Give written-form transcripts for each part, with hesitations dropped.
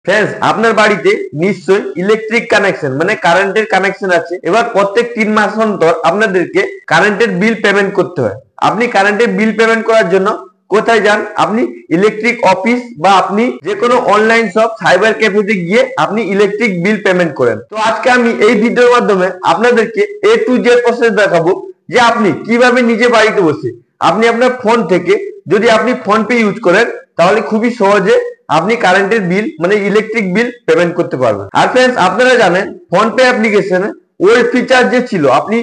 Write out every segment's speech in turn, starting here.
Friends আপনার বাড়িতে নিশ্চয়ই ইলেকট্রিক কানেকশন মানে কারেন্টের কানেকশন আছে। এবার প্রত্যেক 3 মাস অন্তর আপনাদেরকে কারেন্টের বিল পেমেন্ট করতে হয়। আপনি কারেন্টের বিল পেমেন্ট করার জন্য কোথায় যান? আপনি ইলেকট্রিক অফিস বা আপনি যে কোনো অনলাইন শপ সাইবার ক্যাফেতে গিয়ে আপনি ইলেকট্রিক বিল পেমেন্ট করেন। তো আজকে আমি এই ভিডিওর মাধ্যমে আপনাদেরকে A to Z প্রসেস দেখাবো যে আপনি কিভাবে নিজে বাড়িতে বসে আপনি আপনার ফোন থেকে, যদি আপনি ফোন পে ইউজ করেন তাহলে খুবই সহজে আপনি কারেন্টের বিল মানে ইলেকট্রিক বিল পেমেন্ট করতে পারবেন। আর फ्रेंड्स আপনারা জানেন ফোন পে অ্যাপ্লিকেশনে ওই ফিচার যে ছিল, আপনি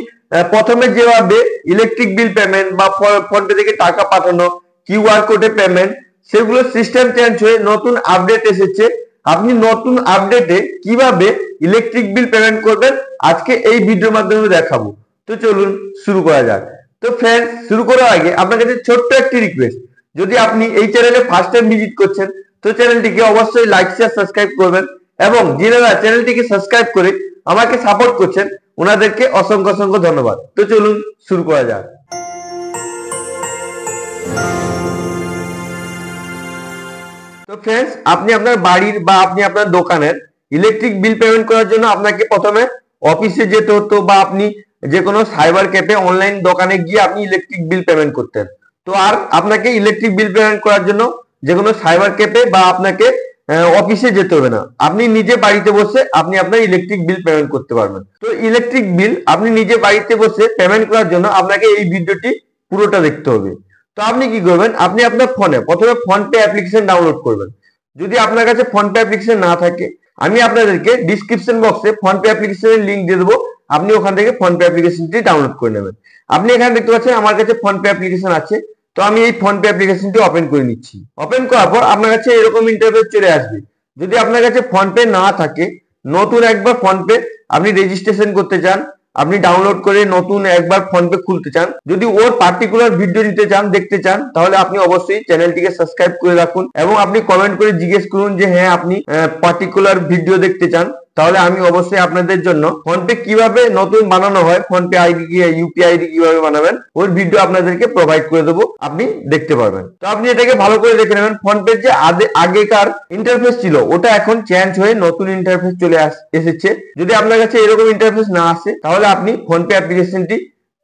প্রথমে যেভাবে ইলেকট্রিক বিল পেমেন্ট বা ফোন পে থেকে টাকা পাঠানো, কিউআর কোডে পেমেন্ট, সেগুলো সিস্টেম চেঞ্জ হয়ে নতুন আপডেট এসেছে। আপনি নতুন আপডেটে কিভাবে ইলেকট্রিক বিল পেমেন্ট করবেন আজকে এই ভিডিওর মাধ্যমে দেখাবো। তো চলুন শুরু করা যাক। তো फ्रेंड्स শুরু করার আগে আপনার কাছে ছোট্ট একটি রিকোয়েস্ট, যদি আপনি এই চ্যানেলে ফার্স্ট টাইম ভিজিট করছেন তো চ্যানেলটিকে অবশ্যই লাইক শেয়ার সাবস্ক্রাইব করবেন, এবং যারা চ্যানেলটিকে সাবস্ক্রাইব করে আমাকে সাপোর্ট করছেন ওনাদেরকে অসংখ্য অসংখ্য ধন্যবাদ। তো চলুন শুরু করা যাক। তো फ्रेंड्स আপনি আপনার বাড়ির বা আপনি আপনার দোকানের ইলেকট্রিক বিল পেমেন্ট করার জন্য আপনাকে প্রথমে অফিসে যেতে হতো বা আপনি যে কোনো সাইবার ক্যাফে অনলাইন দোকানে গিয়ে আপনি ইলেকট্রিক বিল পেমেন্ট করতেন। তো আর আপনাকে ইলেকট্রিক বিল পেমেন্ট করার জন্য যে কোনো সাইবার ক্যাফে বা আপনাকে অফিসে যেতে হবে না, আপনি নিজে বাড়িতে বসে আপনি আপনার ইলেকট্রিক বিল পেমেন্ট করতে পারবেন। তো ইলেকট্রিক বিল আপনি নিজে বাড়িতে বসে পেমেন্ট করার জন্য আপনাকে এই ভিডিওটি পুরোটা দেখতে হবে। তো আপনি কি করবেন? আপনি আপনার ফোনে প্রথমে ফোন পে অ্যাপ্লিকেশন ডাউনলোড করবেন। যদি আপনার কাছে ফোন পে অ্যাপ্লিকেশন না থাকে, আমি আপনাদেরকে ডিসক্রিপশন বক্সে ফোন পে অ্যাপ্লিকেশনের লিংক দিয়ে দেবো, আপনি ওখান থেকে ফোন পে অ্যাপ্লিকেশনটি ডাউনলোড করে নেবেন। আপনি এখানে দেখতে পাচ্ছেন আমার কাছে ফোন পে অ্যাপ্লিকেশন আছে, তো আমি এই ফোন পে অ্যাপ্লিকেশনটি ওপেন করে নিচ্ছি। ওপেন করার পর আপনার কাছে এরকম ইন্টারফেস চলে আসবে। যদি আপনার কাছে ফোন পে না থাকে, নতুন একবার ফোন পে আপনি রেজিস্ট্রেশন করতে চান, আপনি ডাউনলোড করে নতুন একবার ফোন পে খুলতে চান, যদি ওর পার্টিকুলার ভিডিও নিতে চান, দেখতে চান, তাহলে আপনি অবশ্যই চ্যানেলটিকে সাবস্ক্রাইব করে রাখুন এবং আপনি কমেন্ট করে জিজ্ঞেস করুন যে হ্যাঁ আপনি পার্টিকুলার ভিডিও দেখতে চান, তাহলে আমি অবশ্যই আপনাদের জন্য ফোন পে কিভাবে নতুন বানানো হয়, ফোন পে আইডি কি ইউপিআই আইডি কিভাবে বানাবেন ওর ভিডিও আপনাদেরকে প্রোভাইড করে দেবো, আপনি দেখতে পারবেন। তো আপনি এটাকে ভালো করে দেখে নেবেন। ফোন পে যে আগেকার ইন্টারফেস ছিল ওটা এখন চেঞ্জ হয়ে নতুন ইন্টারফেস চলে এসেছে। যদি আপনার কাছে এরকম ইন্টারফেস না আসে তাহলে আপনি ফোন পে অ্যাপ্লিকেশনটি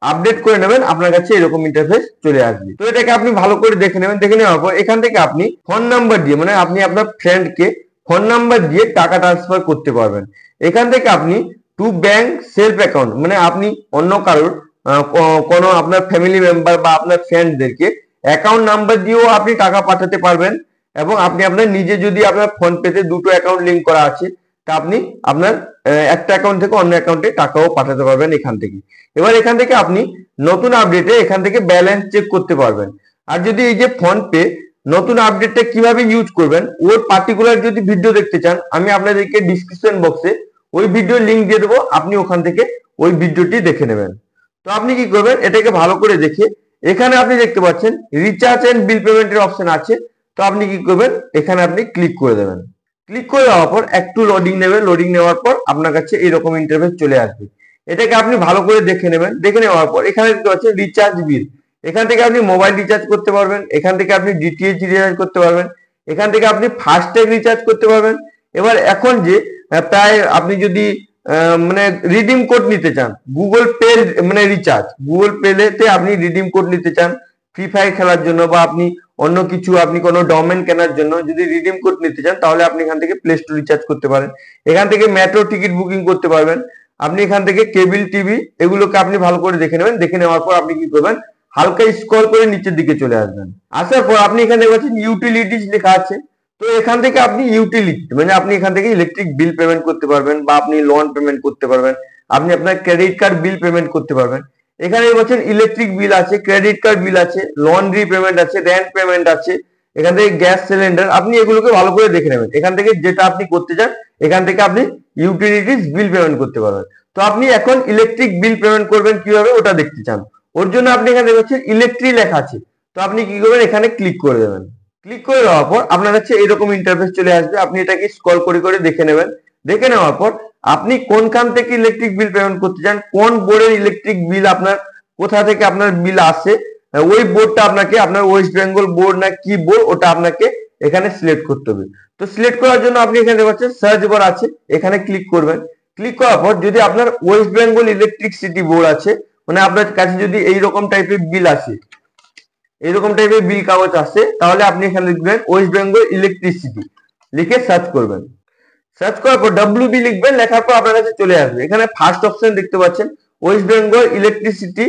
আপডেট করে নেবেন, আপনার কাছে এরকম ইন্টারফেস চলে আসবে। তো এটাকে আপনি ভালো করে দেখে নেবেন। দেখে নেওয়ার পর এখান থেকে আপনি ফোন নাম্বার দিয়ে মানে আপনি আপনার ফ্রেন্ডকে ফোন নাম্বার দিয়ে টাকা ট্রান্সফার করতে পারবেন। এখান থেকে আপনি টু ব্যাংক সেলফ অ্যাকাউন্ট মানে আপনি অন্য কারোর কোনো আপনার ফ্যামিলি মেম্বার বা আপনার ফ্রেন্ডদেরকে অ্যাকাউন্ট নাম্বার দিয়েও আপনি টাকা পাঠাতে পারবেন, এবং আপনি আপনার নিজে যদি আপনার ফোন পেতে দুটো অ্যাকাউন্ট লিংক করা আছে তা আপনি আপনার একটা অ্যাকাউন্ট থেকে অন্য অ্যাকাউন্টে টাকাও পাঠাতে পারবেন এখান থেকে। এবার এখান থেকে আপনি নতুন আপডেটে এখান থেকে ব্যালেন্স চেক করতে পারবেন। আর যদি এই যে ফোন পে নতুন আপডেটটা কিভাবে ইউজ করবেন ওর পার্টিকুলার যদি ভিডিও দেখতে চান, আমি আপনাদেরকে ডিসক্রিপশন বক্সে ওই ভিডিও লিংক দিয়ে দেবো, আপনি ওখান থেকে ওই ভিডিওটি দেখে নেবেন। তো আপনি কি করবেন? এটাকে ভালো করে দেখে এখানে আপনি দেখতে পাচ্ছেন রিচার্জ এন্ড বিল পেমেন্টের অপশন আছে। তো আপনি কি করবেন? এখানে আপনি ক্লিক করে দেবেন। ক্লিক করে দেওয়ার পর একটু লোডিং নেবে, লোডিং নেওয়ার পর আপনার কাছে এরকম ইন্টারফেস চলে আসবে। এটাকে আপনি ভালো করে দেখে নেবেন। দেখে নেওয়ার পর এখানে দেখতে পাচ্ছেন রিচার্জ বিল, এখান থেকে আপনি মোবাইল রিচার্জ করতে পারবেন, এখান থেকে আপনি ডিটিএইচ রিচার্জ করতে পারবেন, এখান থেকে আপনি ফাস্ট্যাগ রিচার্জ করতে পারবেন। এবার এখন যে প্রায় আপনি যদি মানে রিডিম কোড নিতে চান, গুগল পে মানে রিচার্জ, গুগল পেতে আপনি রিডিম কোড নিতে চান ফ্রি ফায়ার খেলার জন্য বা আপনি অন্য কিছু আপনি কোনো ডোমেন কেনার জন্য যদি রিডিম কোড নিতে চান তাহলে আপনি এখান থেকে প্লে স্টোর রিচার্জ করতে পারেন। এখান থেকে মেট্রো টিকিট বুকিং করতে পারবেন। আপনি এখান থেকে কেবল টিভি এগুলোকে আপনি ভালো করে দেখে নেবেন। দেখে নেওয়ার পর আপনি কি করবেন? হালকা স্ক্রল করে নিচের দিকে চলে আসবেন। আসার পর আপনি এখানে দেখছেন ইউটিলিটিস লেখা আছে। তো এখান থেকে আপনি ইউটিলিটি মানে আপনি এখান থেকে ইলেকট্রিক বিল পেমেন্ট করতে পারবেন বা আপনি লোন পেমেন্ট করতে পারবেন, আপনি আপনার ক্রেডিট কার্ড বিল পেমেন্ট করতে পারবেন। এখানে বলছেন ইলেকট্রিক বিল আছে, ক্রেডিট কার্ড বিল আছে, লন্ড্রি পেমেন্ট আছে, রেন্ট পেমেন্ট আছে, এখান থেকে গ্যাস সিলিন্ডার, আপনি এগুলোকে ভালো করে দেখে নেবেন। এখান থেকে যেটা আপনি করতে চান এখান থেকে আপনি ইউটিলিটিস বিল পেমেন্ট করতে পারবেন। তো আপনি এখন ইলেকট্রিক বিল পেমেন্ট করবেন কিভাবে ওটা দেখতে চান, ওর জন্য আপনি এখানে দেখছেন ইলেকট্রিক লেখা আছে। তো আপনি কি করবেন? এখানে ক্লিক করে দেবেন। ক্লিক করে দেওয়ার পর আপনার কাছে এরকম ইন্টারফেস চলে আসবে। আপনি এটাকে স্ক্রল করে করে দেখে নেবেন। দেখে নেওয়ার পর আপনি কোনখান থেকে ইলেকট্রিক বিল পেমেন্ট করতে চান, কোন বোর্ডের ইলেকট্রিক বিল আপনার কোথা থেকে আপনার বিল আসে, ওই বোর্ডটা আপনাকে আপনার ওয়েস্ট বেঙ্গল বোর্ড না কি বোর্ড ওটা আপনাকে এখানে সিলেক্ট করতে হবে। তো সিলেক্ট করার জন্য আপনি এখানে দেখতে পাচ্ছেন সার্চ বার আছে, এখানে ক্লিক করবেন। ক্লিক করার পর যদি আপনার ওয়েস্ট বেঙ্গল ইলেকট্রিসিটি বোর্ড আছে, মানে আপনার কাছে যদি এইরকম টাইপের বিল আসে, এইরকম টাইপের বিল কাগজ আসে, তাহলে আপনি এখানে লিখবেন ওয়েস্ট বেঙ্গল ইলেকট্রিসিটি, লিখে সার্চ করবেন। সার্চ করার পর ডব্লিউবি লিখবেন, লেখার পর আপনার কাছে চলে আসবে। এখানে ফার্স্ট অপশন দেখতে পাচ্ছেন ওয়েস্ট বেঙ্গল ইলেকট্রিসিটি,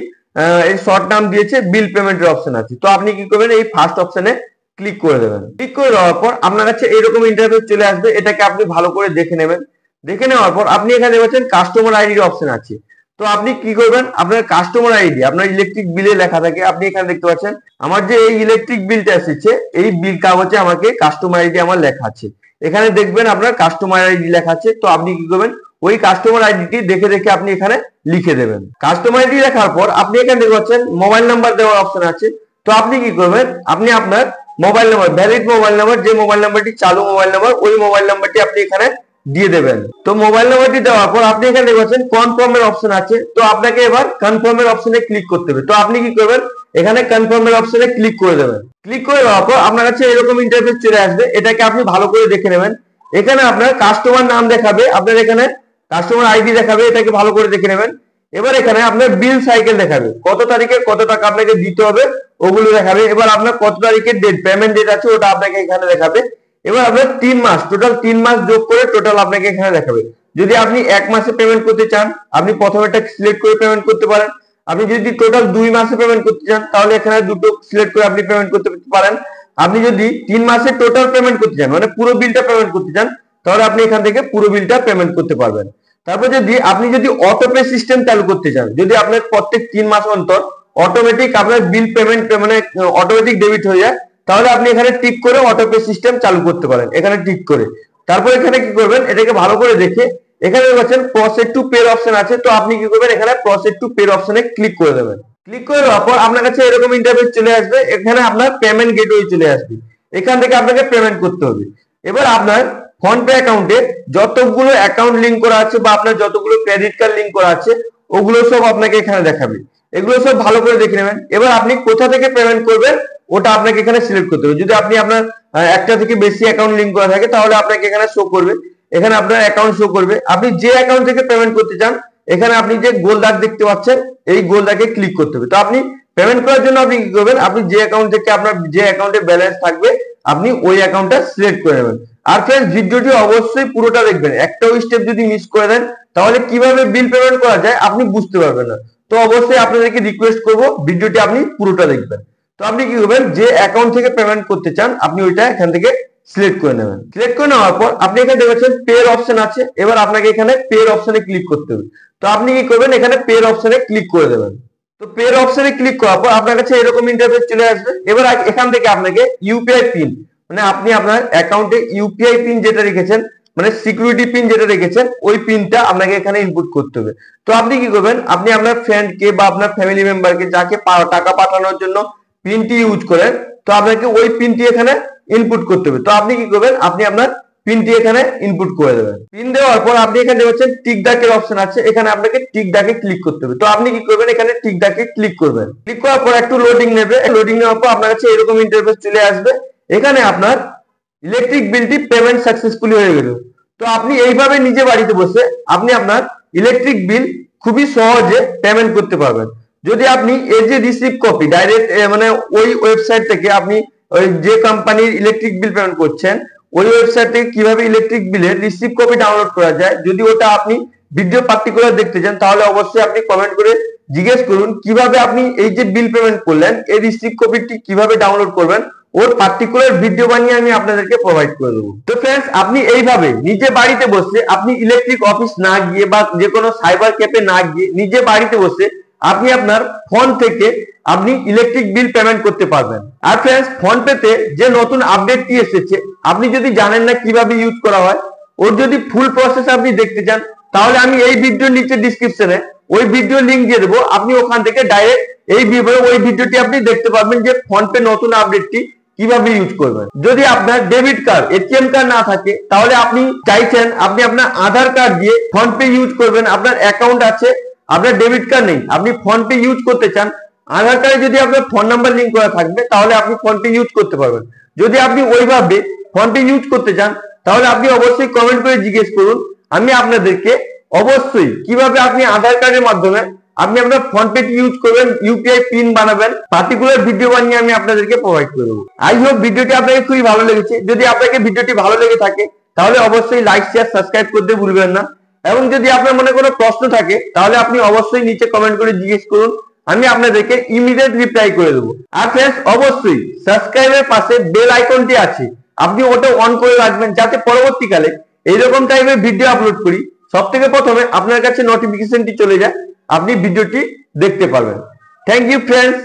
এর শর্ট নাম দিয়েছে বিল পেমেন্টের অপশন আছে। তো আপনি কি করবেন, এই ফার্স্ট অপশনে ক্লিক করে দেবেন। ক্লিক করে দেওয়ার পর আপনার কাছে এরকম ইন্টারফেস চলে আসবে, এটাকে আপনি ভালো করে দেখে নেবেন। দেখে নেওয়ার পর আপনি এখানে দেখছেন কাস্টমার আইডির অপশন আছে। তো আপনি কি করবেন, আপনার কাস্টমার আইডি আপনার ইলেকট্রিক বিলে লেখা থাকে, আপনি এখানে দেখতে পাচ্ছেন আমার যে এই ইলেকট্রিক বিলটা এসেছে, এই বিল কাগজে আমাকে কাস্টমার আইডি আমার লেখা আছে। এখানে দেখবেন আপনার কাস্টমার আইডি লেখা আছে। তো আপনি কি করবেন, ওই কাস্টমার আইডিটি দেখে দেখে আপনি এখানে লিখে দেবেন। কাস্টমার আইডি লেখার পর আপনি এখানে দেখতে পাচ্ছেন মোবাইল নাম্বার দেওয়ার অপশন আছে। তো আপনি কি করবেন, আপনি আপনার mobile number, valid mobile number, যে মোবাইল নাম্বারটি চালু মোবাইল নাম্বার, ওই মোবাইল নাম্বারটি আপনি এখানে দিয়ে দেবেন। তো মোবাইল নাম্বারটি দেওয়ার পর আপনি এখানে দেখছেন কনফার্মের অপশন আছে। তো আপনাকে এবার কনফার্মের অপশনে ক্লিক করতে হবে। তো আপনি কি করবেন, এখানে কনফার্মের অপশনে ক্লিক করে দেবেন। ক্লিক করে দেওয়ার পর আপনার কাছে এরকম ইন্টারফেস চলে আসবে, এটাকে আপনি ভালো করে দেখে নেবেন। এখানে আপনার কাস্টমার নাম দেখাবে, আপনার এখানে কাস্টমার আইডি দেখাবে, এটাকে ভালো করে দেখে নেবেন। এবার এখানে আপনার বিল সাইকেল দেখাবে, কত তারিখে কত টাকা আপনাকে দিতে হবে ওগুলো দেখাবে। এবার আপনার কত তারিখের ডেট, পেমেন্ট ডেট আছে, ওটা আপনাকে এখানে দেখাবে। এবার আপনার 3 মাস, টোটাল 3 মাস যোগ করে টোটাল আপনাকে এখানে দেখাবে। যদি আপনি 1 মাসে পেমেন্ট করতে চান, আপনি প্রথমেটা সিলেক্ট করে পেমেন্ট করতে পারেন। আপনি যদি টোটাল 2 মাসে পেমেন্ট করতে চান, তাহলে এখানে দুটো সিলেক্ট করে আপনি পেমেন্ট করতে পারেন। আপনি যদি 3 মাসে টোটাল পেমেন্ট করতে চান, মানে পুরো বিলটা পেমেন্ট করতে চান, তাহলে আপনি এখান থেকে পুরো বিলটা পেমেন্ট করতে পারবেন। তারপর যদি আপনি অটোপে সিস্টেম চালু করতে চান, যদি আপনার প্রত্যেক 3 মাস অন্তর অটোমেটিক আপনার বিল পেমেন্ট মানে অটোমেটিক ডেবিট হয়ে যায়, তাহলে আপনি এখানে টিক করে অটোপে সিস্টেম চালু করতে পারেন, এখানে টিক করে। তারপর এখানে কি করবেন, এটাকে ভালো করে দেখে এখানে দেখছেন প্রসেস টু পে অপশন আছে। তো আপনি কি করবেন, এখানে প্রসেস টু পে অপশনে ক্লিক করে দেবেন। ক্লিক করে দেওয়ার পর আপনার কাছে এরকম ইন্টারফেস চলে আসবে, এখানে আপনার পেমেন্ট গেটওয়ে চলে আসবে, এখান থেকে আপনাকে পেমেন্ট করতে হবে। এবার আপনার ফোন পে অ্যাকাউন্টে যতগুলো অ্যাকাউন্ট লিংক করা আছে বা আপনার যতগুলো ক্রেডিট কার্ড লিংক করা আছে, ওগুলো সব আপনাকে এখানে দেখাবে। এগুলো সব ভালো করে দেখে নেবেন। এবার আপনি কোথা থেকে পেমেন্ট করবেন ওটা আপনাকে এখানে সিলেক্ট করতে হবে। যদি আপনি আপনার একটা থেকে বেশি অ্যাকাউন্ট লিংক করা থাকে, তাহলে আপনাকে এখানে শো করবে, এখানে আপনার অ্যাকাউন্ট শো করবে। আপনি যে অ্যাকাউন্ট থেকে পেমেন্ট করতে চান, এখানে আপনি যে গোল দাগ দেখতে পাচ্ছেন, এই গোল দাগে ক্লিক করতে হবে। তো আপনি পেমেন্ট করার জন্য আপনি কি করবেন, আপনি যে অ্যাকাউন্ট থেকে আপনার যে অ্যাকাউন্টে ব্যালেন্স থাকবে, আপনি ওই অ্যাকাউন্টটা সিলেক্ট করে নেবেন। আর ফ্রেন্ডস, ভিডিওটি অবশ্যই পুরোটা দেখবেন, একটাও স্টেপ যদি মিস করে দেন, তাহলে কিভাবে বিল পেমেন্ট করা যায় আপনি বুঝতে পারবেন না। তো অবশ্যই আপনাদেরকে রিকোয়েস্ট করব, ভিডিওটি আপনি পুরোটা দেখবেন। তো আপনি কি করবেন, যে অ্যাকাউন্ট থেকে পেমেন্ট করতে চান, আপনি ওইটা এখান থেকে সিলেক্ট করে নেবেন। সিলেক্ট করে নেওয়ার পর আপনি এখানে দেখছেন পে এর অপশন আছে। এবার আপনাকে এখানে পে এর অপশনে ক্লিক করতে হবে। তো আপনি কি করবেন, এখানে পে এর অপশনে ক্লিক করে দেবেন। তো পে এর অপশনে ক্লিক করার পর আপনার কাছে এরকম ইন্টারফেস চলে আসবে। এবার এখান থেকে আপনাকে ইউপিআই পিন, মানে আপনি আপনার অ্যাকাউন্টে ইউপিআই পিন যেটা রেখেছেন, মানে সিকিউরিটি পিন যেটা রেখেছেন, ওই পিনটা আপনাকে এখানে ইনপুট করতে হবে। তো আপনি কি করবেন, আপনি আপনার ফ্রেন্ডকে বা আপনার ফ্যামিলি মেম্বারকে, যাকে টাকা পাঠানোর জন্য পিনটি ইউজ করেন, তো আপনাকে ওই পিনটি এখানে ইনপুট করতে হবে। তো আপনি কি করবেন, আপনি আপনার পিনটি এখানে ইনপুট করে দেবেন। পিন দেওয়ার পর আপনি এখানে দেখছেন টিক দাগের অপশন আছে, এখানে আপনাকে টিক দাগে ক্লিক করতে হবে। তো আপনি কি করবেন, এখানে টিক দাগে ক্লিক করবেন। ক্লিক করার পর একটু লোডিং নেবে, লোডিং নেওয়ার পর আপনার কাছে এরকম ইন্টারফেস চলে আসবে। এখানে আপনার ইলেকট্রিক বিলটি পেমেন্ট সাকসেসফুলি হয়ে গেল। তো আপনি এইভাবে নিজে বাড়িতে বসে আপনি আপনার ইলেকট্রিক বিল খুবই সহজে পেমেন্ট করতে পারবেন। যদি আপনি এই যে রিসিভ কপি ডাইরেক্ট, মানে ওই ওয়েবসাইট থেকে আপনি ওই যে কোম্পানির ইলেকট্রিক বিল পেমেন্ট করছেন, ওই ওয়েবসাইট থেকে কিভাবে ইলেকট্রিক বিলের রিসিভ কপি ডাউনলোড করা যায়, যদি ওটা আপনি ভিডিও পার্টিকুলার দেখতে চান, তাহলে অবশ্যই আপনি কমেন্ট করে জিজ্ঞেস করুন কিভাবে আপনি এই যে বিল পেমেন্ট করলেন, এই রিসিভ কপিটি কিভাবে ডাউনলোড করবেন, ওর পার্টিকুলার ভিডিও বানিয়ে আমি আপনাদেরকে প্রোভাইড করে দেবো। তো ফ্রেন্ডস, আপনি এইভাবে নিজে বাড়িতে বসে, আপনি ইলেকট্রিক অফিস না গিয়ে বা যে কোনো সাইবার ক্যাফে না গিয়ে, নিজে বাড়িতে বসে আপনি আপনার ফোন থেকে আপনি ইলেকট্রিক বিল পেমেন্ট করতে পারবেন। আর ফ্রেন্ডস, ফোন পেতে যে নতুন আপডেটটি এসেছে, আপনি যদি জানেন না কিভাবে ইউজ করা হয়, ওর যদি ফুল প্রসেস আপনি দেখতে চান, তাহলে আমি এই ভিডিওর নিচে ডিসক্রিপশনে ওই ভিডিও লিংক দিয়ে দেবো। আপনি ওখান থেকে ডাইরেক্ট ওই ভিডিওটি আপনি দেখতে পারবেন যে ফোন পে নতুন আপডেটটি কিভাবে ইউজ করবেন। যদি আপনার ডেবিট কার্ড, এটিএম কার্ড না থাকে, তাহলে আপনি চাইছেন আপনি আপনার আধার কার্ড দিয়ে ফোন পে ইউজ করবেন, আপনার অ্যাকাউন্ট আছে, আপনার ডেবিট কার্ড নেই, আপনি ফোন পে ইউজ করতে চান, আধার কার্ডে যদি আপনার ফোন নাম্বার লিঙ্ক করা থাকবে তাহলে আপনি ফোনপে ইউজ করতে পারবেন। যদি আপনি ওইভাবে ফোনপে ইউজ করতে চান তাহলে আপনি অবশ্যই কমেন্ট করে জিজ্ঞেস করুন, আমি আপনাদেরকে অবশ্যই কিভাবে আপনি আধার কার্ডের মাধ্যমে আপনি আপনার ফোনপে ইউজ করবেন, ইউপিআই পিন বানাবেন, পার্টিকুলার ভিডিও বানিয়ে আমি আপনাদেরকে প্রোভাইড করে দেবো। আই হোপ ভিডিওটি আপনাকে খুবই ভালো লেগেছে। যদি আপনাকে ভিডিওটি ভালো লেগে থাকে তাহলে অবশ্যই লাইক শেয়ার সাবস্ক্রাইব করতে ভুলবেন না। এবং যদি আপনার মনে কোনো প্রশ্ন থাকে তাহলে আপনি অবশ্যই নিচে কমেন্ট করে জিজ্ঞেস করুন, আমি আপনাদেরকে ইমিডিয়েট রিপ্লাই করে দেবো। আর ফ্রেন্ডস অবশ্যই সাবস্ক্রাইবের পাশে বেল আইকনটি আছে, আপনি ওটা অন করে রাখবেন যাতে পরবর্তীকালে এইরকম টাইপের ভিডিও আপলোড করি সব থেকে প্রথমে আপনার কাছে নোটিফিকেশনটি চলে যায়, আপনি ভিডিওটি দেখতে পারবেন। Thank you friends.